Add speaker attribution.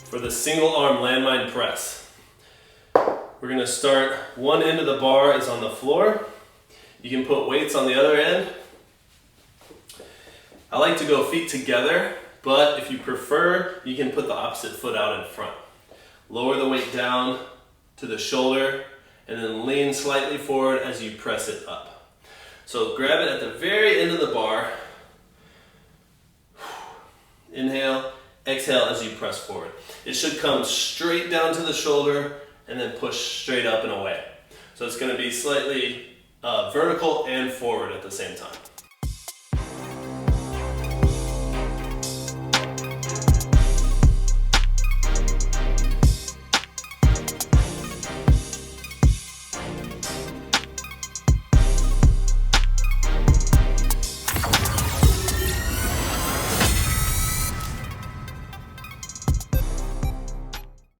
Speaker 1: For the single arm landmine press, we're going to start, one end of the bar is on the floor. You can put weights on the other end. I like to go feet together, but if you prefer, you can put the opposite foot out in front. Lower the weight down to the shoulder and then lean slightly forward as you press it up. So grab it at the very end of the bar. Inhale, exhale as you press forward. It should come straight down to the shoulder and then push straight up and away. So it's going to be slightly vertical and forward at the same time.